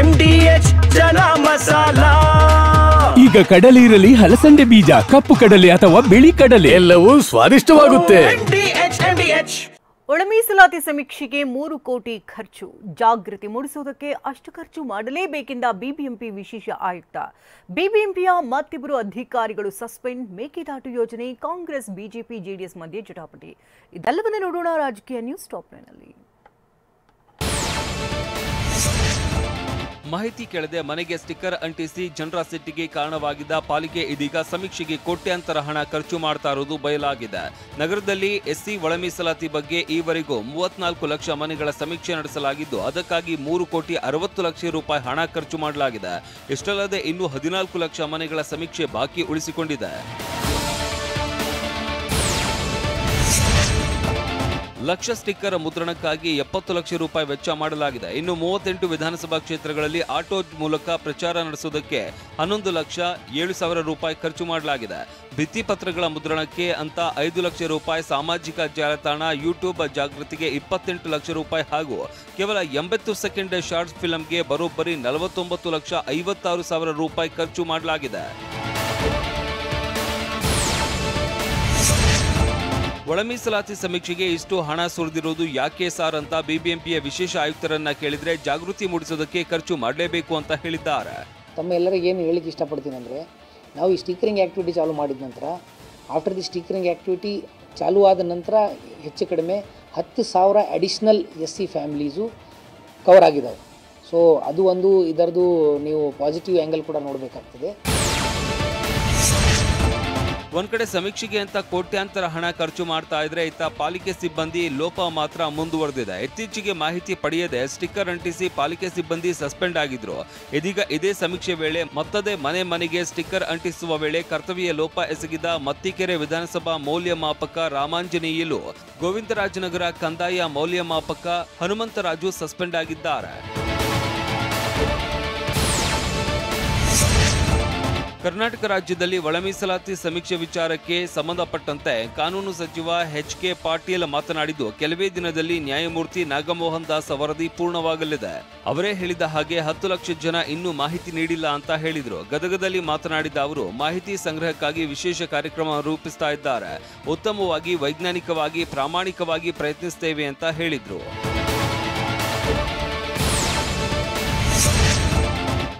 MDH ಜನ ಮಸಾಲಾ. ಈಗ ಕಡಲೆ ಇರಲಿ, ಹಲಸಂದೆ ಬೀಜ, ಕಪ್ಪು ಕಡಲೆ ಅಥವಾ ಬಿಳಿ ಕಡಲೆ, ಎಲ್ಲವೂ ಸ್ವಾದಿಷ್ಟವಾಗುತ್ತೆ. ಒಳ ಮೀಸಲಾತಿ ಸಮೀಕ್ಷೆಗೆ 3 ಕೋಟಿ ಖರ್ಚು. ಜಾಗೃತಿ ಮೂಡಿಸುವುದಕ್ಕೆ ಅಷ್ಟು ಖರ್ಚು ಮಾಡಲೇಬೇಕೆಂದ ಬಿಬಿಎಂಪಿ ವಿಶೇಷ ಆಯುಕ್ತ. ಬಿಬಿಎಂಪಿಯ ಮತ್ತಿಬ್ಬರು ಅಧಿಕಾರಿಗಳು ಸಸ್ಪೆಂಡ್. ಮೇಕೆದಾಟು ಯೋಜನೆ, ಕಾಂಗ್ರೆಸ್ ಬಿಜೆಪಿ ಜೆಡಿಎಸ್ ಮಧ್ಯೆ ಜಟಾಪಟಿ. ಇದೆಲ್ಲವನ್ನೂ ನೋಡೋಣ ರಾಜಕೀಯ ನ್ಯೂಸ್ ಟಾಪ್ ಲೈನ್ನಲ್ಲಿ. ಮಾಹಿತಿ ಕೇಳದೆ ಮನೆಗೆ ಸ್ಟಿಕ್ಕರ್ ಅಂಟಿಸಿ ಜನರ ಸಿಟ್ಟಿಗೆ ಕಾರಣವಾಗಿದ್ದ ಪಾಲಿಕೆ ಇದೀಗ ಸಮೀಕ್ಷೆಗೆ ಕೋಟ್ಯಾಂತರ ಹಣ ಖರ್ಚು ಮಾಡ್ತಾ ಇರುವುದು ಬಯಲಾಗಿದೆ. ನಗರದಲ್ಲಿ ಎಸ್ಸಿ ಒಳ ಮೀಸಲಾತಿ ಬಗ್ಗೆ ಈವರೆಗೂ 34 ಲಕ್ಷ ಮನೆಗಳ ಸಮೀಕ್ಷೆ ನಡೆಸಲಾಗಿದ್ದು, ಅದಕ್ಕಾಗಿ 3 ಕೋಟಿ 60 ಲಕ್ಷ ರೂಪಾಯಿ ಹಣ ಖರ್ಚು ಮಾಡಲಾಗಿದೆ. ಇಷ್ಟಲ್ಲದೆ ಇನ್ನೂ 14 ಲಕ್ಷ ಮನೆಗಳ ಸಮೀಕ್ಷೆ ಬಾಕಿ ಉಳಿಸಿಕೊಂಡಿದೆ. ಲಕ್ಷ ಸ್ಟಿಕ್ಕರ್ ಮುದ್ರಣಕ್ಕಾಗಿ 70 ಲಕ್ಷ ರೂಪಾಯಿ ವೆಚ್ಚ ಮಾಡಲಾಗಿದೆ. ಇನ್ನು 38 ವಿಧಾನಸಭಾ ಕ್ಷೇತ್ರಗಳಲ್ಲಿ ಆಟೋ ಮೂಲಕ ಪ್ರಚಾರ ನಡೆಸುವುದಕ್ಕೆ 11 ಲಕ್ಷ 7,000 ರೂಪಾಯಿ ಖರ್ಚು ಮಾಡಲಾಗಿದೆ. ಭಿತ್ತಿಪತ್ರಗಳ ಮುದ್ರಣಕ್ಕೆ ಅಂತ 5 ಲಕ್ಷ ರೂಪಾಯಿ, ಸಾಮಾಜಿಕ ಜಾಲತಾಣ ಯೂಟ್ಯೂಬ್ ಜಾಗೃತಿಗೆ 28 ಲಕ್ಷ ರೂಪಾಯಿ ಹಾಗೂ ಕೇವಲ 80 ಸೆಕೆಂಡ್ ಶಾರ್ಟ್ ಫಿಲ್ಮ್ಗೆ ಬರೋಬ್ಬರಿ 49 ಲಕ್ಷ 56,000 ರೂಪಾಯಿ ಖರ್ಚು ಮಾಡಲಾಗಿದೆ. ಒಳ ಮೀಸಲಾತಿ ಸಮೀಕ್ಷೆಗೆ ಇಷ್ಟು ಹಣ ಸುರಿದಿರುವುದು ಯಾಕೆ ಸಾರ್ ಅಂತ ಬಿಬಿಎಂಪಿಯ ವಿಶೇಷ ಆಯುಕ್ತರನ್ನ ಕೇಳಿದ್ರೆ, ಜಾಗೃತಿ ಮೂಡಿಸೋದಕ್ಕೆ ಖರ್ಚು ಮಾಡಲೇಬೇಕು ಅಂತ ಹೇಳಿದ್ದಾರೆ. ತಮ್ಮ ಎಲ್ಲರಿಗೆ ಏನು ಹೇಳಿಕ್ಕೆ ಇಷ್ಟಪಡ್ತೀನಿ ಅಂದರೆ, ನಾವು ಈ ಸ್ಟಿಕರಿಂಗ್ ಆ್ಯಕ್ಟಿವಿಟಿ ಚಾಲೂ ಮಾಡಿದ ನಂತರ, ಆಫ್ಟರ್ ದಿ ಸ್ಟಿಕರಿಂಗ್ ಆ್ಯಕ್ಟಿವಿಟಿ ಚಾಲೂ ಆದ ನಂತರ ಹೆಚ್ಚು ಕಡಿಮೆ 10,000 ಅಡಿಷ್ನಲ್ SC ಫ್ಯಾಮಿಲೀಸು ಕವರ್ ಆಗಿದ್ದಾವೆ. ಸೊ ಅದು ಒಂದು ಇದರದ್ದು ನೀವು ಪಾಸಿಟಿವ್ ಆ್ಯಂಗಲ್ ಕೂಡ ನೋಡಬೇಕಾಗ್ತದೆ. ಒಂದ್ ಕಡೆ ಸಮೀಕ್ಷೆಗೆ ಅಂತ ಕೋಟ್ಯಾಂತರ ಹಣ ಖರ್ಚು ಮಾಡ್ತಾ ಇದ್ರೆ, ಇತ್ತ ಪಾಲಿಕೆ ಸಿಬ್ಬಂದಿ ಲೋಪ ಮಾತ್ರ ಮುಂದುವರೆದಿದೆ. ಇತ್ತೀಚೆಗೆ ಮಾಹಿತಿ ಪಡೆಯದೆ ಸ್ಟಿಕ್ಕರ್ ಅಂಟಿಸಿ ಪಾಲಿಕೆ ಸಿಬ್ಬಂದಿ ಸಸ್ಪೆಂಡ್ ಆಗಿದ್ರು. ಇದೀಗ ಇದೇ ಸಮೀಕ್ಷೆ ವೇಳೆ ಮತ್ತದೇ ಮನೆ ಮನೆಗೆ ಸ್ಟಿಕ್ಕರ್ ಅಂಟಿಸುವ ವೇಳೆ ಕರ್ತವ್ಯ ಲೋಪ ಎಸಗಿದ ಮತ್ತಿಕೆರೆ ವಿಧಾನಸಭಾ ಮೌಲ್ಯಮಾಪಕ ರಾಮಾಂಜನೇಯಲು, ಗೋವಿಂದರಾಜನಗರ ಕಂದಾಯ ಮೌಲ್ಯಮಾಪಕ ಹನುಮಂತರಾಜು ಸಸ್ಪೆಂಡ್ ಆಗಿದ್ದಾರೆ. ಕರ್ನಾಟಕ ರಾಜ್ಯದಲ್ಲಿ ಒಳ ಮೀಸಲಾತಿ ಸಮೀಕ್ಷೆ ವಿಚಾರಕ್ಕೆ ಸಂಬಂಧಪಟ್ಟಂತೆ ಕಾನೂನು ಸಚಿವ HK ಪಾಟೀಲ್ ಮಾತನಾಡಿದ್ದು, ಕೆಲವೇ ದಿನದಲ್ಲಿ ನ್ಯಾಯಮೂರ್ತಿ ನಾಗಮೋಹನ್ ದಾಸ್ ವರದಿ ಪೂರ್ಣವಾಗಲಿದೆ. ಅವರೇ ಹೇಳಿದ ಹಾಗೆ 10 ಲಕ್ಷ ಜನ ಇನ್ನೂ ಮಾಹಿತಿ ನೀಡಿಲ್ಲ ಅಂತ ಹೇಳಿದ್ರು. ಗದಗದಲ್ಲಿ ಮಾತನಾಡಿದ ಅವರು, ಮಾಹಿತಿ ಸಂಗ್ರಹಕ್ಕಾಗಿ ವಿಶೇಷ ಕಾರ್ಯಕ್ರಮ ರೂಪಿಸ್ತಾ ಇದ್ದಾರೆ. ಉತ್ತಮವಾಗಿ, ವೈಜ್ಞಾನಿಕವಾಗಿ, ಪ್ರಾಮಾಣಿಕವಾಗಿ ಪ್ರಯತ್ನಿಸುತ್ತೇವೆ ಅಂತ ಹೇಳಿದ್ರು.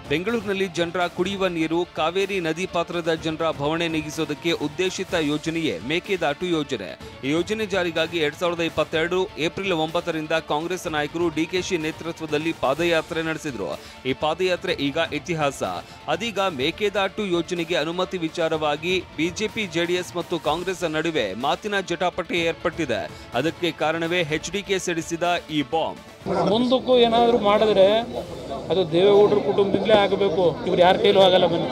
ಬೆಂಗಳೂರಿನಲ್ಲಿ ಜನರ ಕುಡಿಯುವ ನೀರು, ಕಾವೇರಿ ನದಿ ಪಾತ್ರದ ಜನರ ಭವಣೆ ನೀಗಿಸೋದಕ್ಕೆ ಉದ್ದೇಶಿತ ಯೋಜನೆಯೇ ಮೇಕೆದಾಟು ಯೋಜನೆ. ಈ ಯೋಜನೆ ಜಾರಿಗಾಗಿ 2022 ಏಪ್ರಿಲ್ 9ರಿಂದ ಕಾಂಗ್ರೆಸ್ ನಾಯಕರು DKC ನೇತೃತ್ವದಲ್ಲಿ ಪಾದಯಾತ್ರೆ ನಡೆಸಿದ್ರು. ಈ ಪಾದಯಾತ್ರೆ ಈಗ ಇತಿಹಾಸ. ಅದೀಗ ಮೇಕೆದಾಟು ಯೋಜನೆಗೆ ಅನುಮತಿ ವಿಚಾರವಾಗಿ ಬಿಜೆಪಿ, ಜೆಡಿಎಸ್ ಮತ್ತು ಕಾಂಗ್ರೆಸ್ ನಡುವೆ ಮಾತಿನ ಜಟಾಪಟಿ ಏರ್ಪಟ್ಟಿದೆ. ಅದಕ್ಕೆ ಕಾರಣವೇ HDK ಸಿಡಿಸಿದ ಈ ಬಾಂಬ್. ಮುಂದಕ್ಕೂ ಏನಾದರೂ ಮಾಡಿದ್ರೆ ಅದು ದೇವೇಗೌಡರ ಕುಟುಂಬದಿಂದಲೇ ಆಗಬೇಕು, ಇವ್ರು ಯಾರ ಕೈಲೂ ಆಗಲ್ಲ. ಬನ್ನಿ.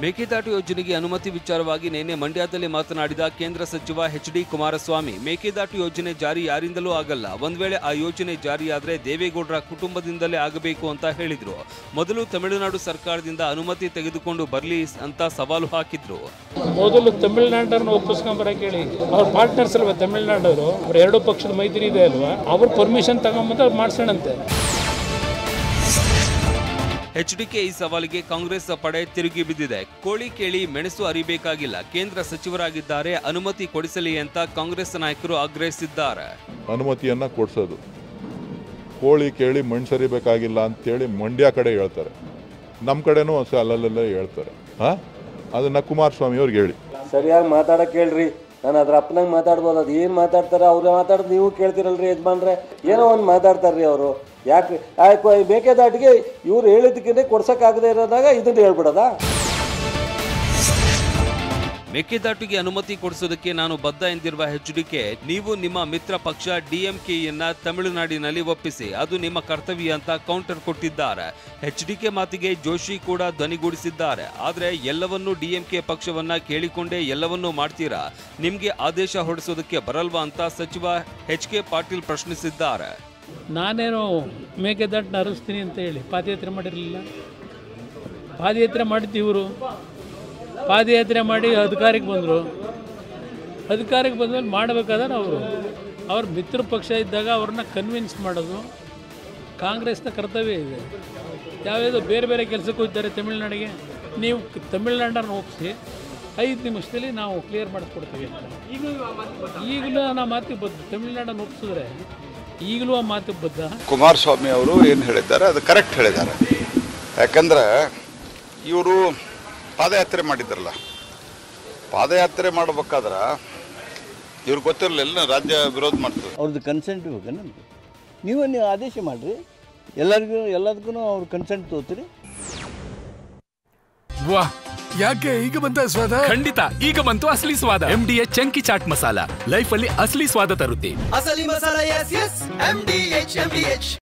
ಮೇಕೆದಾಟು ಯೋಜನೆಗೆ ಅನುಮತಿ ವಿಚಾರವಾಗಿ ನಿನ್ನೆ ಮಂಡ್ಯದಲ್ಲಿ ಮಾತನಾಡಿದ ಕೇಂದ್ರ ಸಚಿವ HD ಕುಮಾರಸ್ವಾಮಿ, ಮೇಕೆದಾಟು ಯೋಜನೆ ಜಾರಿ ಯಾರಿಂದಲೂ ಆಗಲ್ಲ. ಒಂದ್ ವೇಳೆ ಆ ಯೋಜನೆ ಜಾರಿಯಾದ್ರೆ ದೇವೇಗೌಡರ ಕುಟುಂಬದಿಂದಲೇ ಆಗಬೇಕು ಅಂತ ಹೇಳಿದ್ರು. ಮೊದಲು ತಮಿಳುನಾಡು ಸರ್ಕಾರದಿಂದ ಅನುಮತಿ ತೆಗೆದುಕೊಂಡು ಬರ್ಲಿ ಅಂತ ಸವಾಲು ಹಾಕಿದ್ರು. ಮೊದಲು ತಮಿಳುನಾಡನ್ನು ಒಪ್ಪಿಸ್ಕೊಂಬರಕ್ಕೆ ಹೇಳಿ, ಅವ್ರ ಪಾರ್ಟ್ನರ್ಸ್ ಅಲ್ವಾ ತಮಿಳುನಾಡವರು, ಅವ್ರ 2 ಪಕ್ಷದ ಮೈತ್ರಿ ಇದೆ ಅಲ್ವಾ, ಅವ್ರ ಪರ್ಮಿಷನ್ ತಗೊಂಬಂದು ಅವ್ರು ಮಾಡ್ಸೋಣಂತೆ. HDK ಈ ಸವಾಲಿಗೆ ಕಾಂಗ್ರೆಸ್ ಪಡೆ ತಿರುಗಿ ಬಿದ್ದಿದೆ. ಕೋಳಿ ಕೇಳಿ ಮೆಣಸು ಅರಿಬೇಕಾಗಿಲ್ಲ, ಕೇಂದ್ರ ಸಚಿವರಾಗಿದ್ದಾರೆ, ಅನುಮತಿ ಕೊಡಿಸಲಿ ಅಂತ ಕಾಂಗ್ರೆಸ್ ನಾಯಕರು ಆಗ್ರಹಿಸಿದ್ದಾರೆ. ಅನುಮತಿಯನ್ನ ಕೊಡಿಸೋದು, ಕೋಳಿ ಕೇಳಿ ಮೆಣಸರಿಬೇಕಾಗಿಲ್ಲ ಅಂತೇಳಿ ಮಂಡ್ಯ ಕಡೆ ಹೇಳ್ತಾರೆ, ನಮ್ಮ ಕಡೆನೂ ಅಲ್ಲಲ್ಲೇ ಹೇಳ್ತಾರೆ. ಅದನ್ನ ಕುಮಾರಸ್ವಾಮಿ ಅವ್ರಿಗೆ ಹೇಳಿ. ಸರಿಯಾಗಿ ಮಾತಾಡಕ್ಕೆ ಹೇಳ್ರಿ. ನಾನು ಅದ್ರ ಅಪ್ಪನಂಗೆ ಮಾತಾಡ್ಬೋದು. ಅದು ಏನು ಮಾತಾಡ್ತಾರೆ ಅವ್ರು ಮಾತಾಡೋದು ನೀವು ಕೇಳ್ತಿರಲ್ರಿ ಯಜಮಾನ್ರೆ. ಏನೋ ಒಂದು ಮಾತಾಡ್ತಾರ್ರಿ ಅವರು. ಯಾಕೆ ಮೇಕೆದಾಟಿಗೆ ಇವ್ರು ಹೇಳಿದ್ದಕ್ಕೆ ಕೊಡ್ಸೋಕ್ಕಾಗದೇ ಇರೋದಾಗ ಇದನ್ನು ಹೇಳ್ಬಿಡೋದಾ? ಮೇಕೆದಾಟುಗೆ ಅನುಮತಿ ಕೊಡಿಸೋದಕ್ಕೆ ನಾನು ಬದ್ಧ ಎಂದಿರುವ HDK, ನೀವು ನಿಮ್ಮ ಮಿತ್ರ ಪಕ್ಷ DMKಯನ್ನ ತಮಿಳುನಾಡಿನಲ್ಲಿ ಒಪ್ಪಿಸಿ, ಅದು ನಿಮ್ಮ ಕರ್ತವ್ಯ ಅಂತ ಕೌಂಟರ್ ಕೊಟ್ಟಿದ್ದಾರೆ. HDK ಮಾತಿಗೆ ಜೋಶಿ ಕೂಡ ಧ್ವನಿಗೂಡಿಸಿದ್ದಾರೆ. ಆದ್ರೆ ಎಲ್ಲವನ್ನೂ DMK ಪಕ್ಷವನ್ನ ಕೇಳಿಕೊಂಡೇ ಎಲ್ಲವನ್ನೂ ಮಾಡ್ತೀರಾ, ನಿಮ್ಗೆ ಆದೇಶ ಹೊರಡಿಸೋದಕ್ಕೆ ಬರಲ್ವಾ ಅಂತ ಸಚಿವ HK ಪಾಟೀಲ್ ಪ್ರಶ್ನಿಸಿದ್ದಾರೆ. ನಾನೇನು ಮೇಕೆದಾಟನ್ನ ಹರಿಸ್ತೀನಿ ಅಂತ ಹೇಳಿ ಪಾದಯಾತ್ರೆ ಮಾಡಿರಲಿಲ್ಲ. ಪಾದಯಾತ್ರೆ ಮಾಡಿದ್ದು ಇವರು. ಪಾದಯಾತ್ರೆ ಮಾಡಿ ಅಧಿಕಾರಕ್ಕೆ ಬಂದರು. ಅಧಿಕಾರಕ್ಕೆ ಬಂದಮೇಲೆ ಮಾಡಬೇಕಾದ್ರೆ ಅವ್ರ ಮಿತ್ರ ಪಕ್ಷ ಇದ್ದಾಗ ಅವ್ರನ್ನ ಕನ್ವಿನ್ಸ್ ಮಾಡೋದು, ಕಾಂಗ್ರೆಸ್ನ ಕರ್ತವ್ಯ ಇದೆ. ಯಾವುದೋ ಬೇರೆ ಬೇರೆ ಕೆಲಸಕ್ಕೂ ಇದ್ದಾರೆ ತಮಿಳ್ನಾಡಿಗೆ, ನೀವು ತಮಿಳ್ನಾಡನ್ನು ಒಪ್ಪಿಸಿ 5 ನಿಮಿಷದಲ್ಲಿ ನಾವು ಕ್ಲಿಯರ್ ಮಾಡಿಸ್ಕೊಡ್ತೀವಿ ಅಂತ. ಈಗಲೂ ನಾವು ಮಾತಿಗೆ ಬದ್ಧ. ತಮಿಳ್ನಾಡನ್ನು ಒಪ್ಪಿಸಿದ್ರೆ ಈಗಲೂ ಆ ಮಾತಿಗೆ ಬದ್ಧ. ಕುಮಾರಸ್ವಾಮಿ ಅವರು ಏನು ಹೇಳಿದ್ದಾರೆ ಅದು ಕರೆಕ್ಟ್ ಹೇಳಿದ್ದಾರೆ. ಯಾಕಂದರೆ ಇವರು ಪಾದಯಾತ್ರೆ ಮಾಡಿದ್ದಾರಲ್ಲ, ಪಾದಯಾತ್ರೆ ಮಾಡಬೇಕಾದ್ರೆ ಇವ್ರಿಗೆ ಗೊತ್ತಿರಲಿಲ್ಲ ರಾಜ್ಯ ವಿರೋಧ ಮಾಡ್ತಾರೆ. ಅವ್ರದ್ದು ಕನ್ಸೆಂಟ್ ಬೇಕು ನಮಗೆ. ನೀವು ಆದೇಶ ಮಾಡಿರಿ, ಎಲ್ಲದಕ್ಕೂ ಅವ್ರ ಕನ್ಸೆಂಟ್ ತಗೋತೀರಿ. ವಾ, ಯಾಕೆ ಈಗ ಬಂತ ಸ್ವಾದ? ಖಂಡಿತ ಈಗ ಬಂತು ಅಸಲಿ ಸ್ವಾದ. MDH chunky chaat masala life ಅಲ್ಲಿ ಅಸಲಿ ಸ್ವಾದ ತರುತ್ತೆ. ಅಸಲಿ ಮಸಾಲ, ಎಸ್ ಎಸ್ MDH.